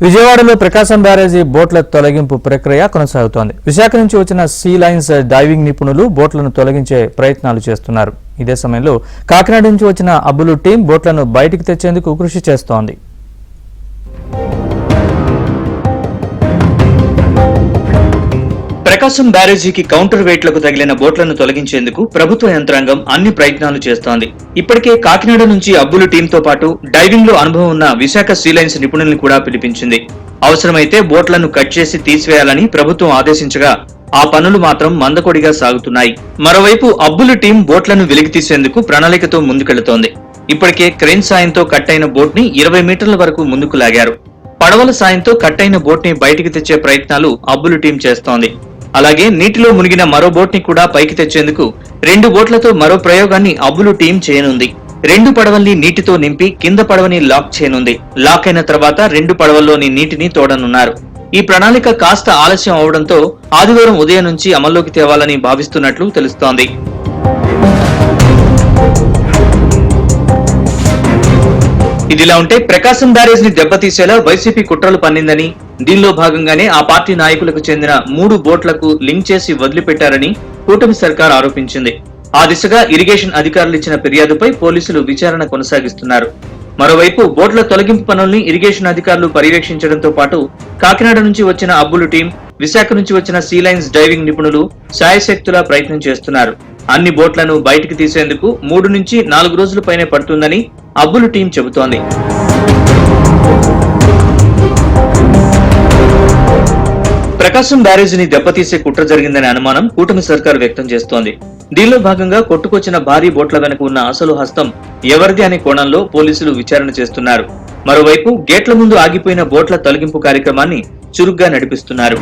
విజయవాడలో ప్రకాశం బ్యారేజీ బోట్ల తొలగింపు ప్రక్రియ కొనసాగుతోంది. విశాఖ నుంచి వచ్చిన సీ లైన్స్ డైవింగ్ నిపుణులు బోట్లను తొలగించే ప్రయత్నాలు చేస్తున్నారు. ఇదే సమయంలో కాకినాడ నుంచి వచ్చిన అబ్బులు టీం బోట్లను బయటికి తెచ్చేందుకు కృషి చేస్తోంది. ప్రకాశం బ్యారేజీకి కౌంటర్ వెయిట్లకు తగిలిన బోట్లను తొలగించేందుకు ప్రభుత్వ యంత్రాంగం అన్ని ప్రయత్నాలు చేస్తోంది. ఇప్పటికే కాకినాడ నుంచి అబ్బులు టీంతో పాటు డైవింగ్ లో అనుభవం ఉన్న విశాఖ సీ లైన్స్ నిపుణుల్ని కూడా పిలిపించింది. అవసరమైతే బోట్లను కట్ చేసి తీసివేయాలని ప్రభుత్వం ఆదేశించగా ఆ పనులు మాత్రం మందకొడిగా సాగుతున్నాయి. మరోవైపు అబ్బులు టీం బోట్లను వెలికి తీసేందుకు ప్రణాళికతో ముందుకెళుతోంది. ఇప్పటికే క్రేన్ సాయంతో కట్ అయిన బోట్ ని 20 మీటర్ల వరకు ముందుకు లాగారు. పడవల సాయంతో కట్ అయిన బోట్ ని బయటికి తెచ్చే ప్రయత్నాలు అబ్బులు టీం చేస్తోంది. అలాగే నీటిలో మునిగిన మరో బోట్ ని కూడా పైకి తెచ్చేందుకు 2 బోట్లతో మరో ప్రయోగాన్ని అబ్బులు టీం చేయనుంది. 2 పడవల్ని నీటితో నింపి కింద పడవని లాక్ చేయనుంది. లాక్ అయిన తర్వాత 2 పడవల్లోని నీటిని తోడనున్నారు. ఈ ప్రణాళిక కాస్త ఆలస్యం అవడంతో ఆదివారం ఉదయం నుంచి అమల్లోకి తేవాలని భావిస్తున్నట్లు తెలుస్తోంది. ఇదిలా ఉంటే ప్రకాశం బ్యారేజ్ ని దెబ్బతీసేలా వైసీపీ కుట్రలు పన్నిందని, దీనిలో భాగంగానే ఆ పార్టీ నాయకులకు చెందిన 3 బోట్లకు లింక్ చేసి వదిలిపెట్టారని కూటమి సర్కార్ ఆరోపించింది. ఆ దిశగా ఇరిగేషన్ అధికారులు ఇచ్చిన ఫిర్యాదుపై పోలీసులు విచారణ కొనసాగిస్తున్నారు. మరోవైపు బోట్ల తొలగింపు పనుల్ని ఇరిగేషన్ అధికారులు పర్యవేక్షించడంతో పాటు కాకినాడ నుంచి వచ్చిన అబ్బులు టీం, విశాఖ నుంచి వచ్చిన సీ లైన్స్ డైవింగ్ నిపుణులు శాయశక్తులా ప్రయత్నం చేస్తున్నారు. అన్ని బోట్లను బయటికి తీసేందుకు 3 నుంచి 4 రోజుల పైనే పడుతుందని అబ్బులు టీం చెబుతోంది. ప్రకాశం బ్యారేజీని దెబ్బతీసే కుట్ర జరిగిందనే అనుమానం కూటమి సర్కార్ వ్యక్తం చేస్తోంది. దీనిలో భాగంగా కొట్టుకొచ్చిన భారీ బోట్ల వెనుక ఉన్న అసలు హస్తం ఎవరిది అనే కోణంలో పోలీసులు విచారణ చేస్తున్నారు. మరోవైపు గేట్ల ముందు ఆగిపోయిన బోట్ల తొలగింపు కార్యక్రమాన్ని చురుగ్గా నడిపిస్తున్నారు.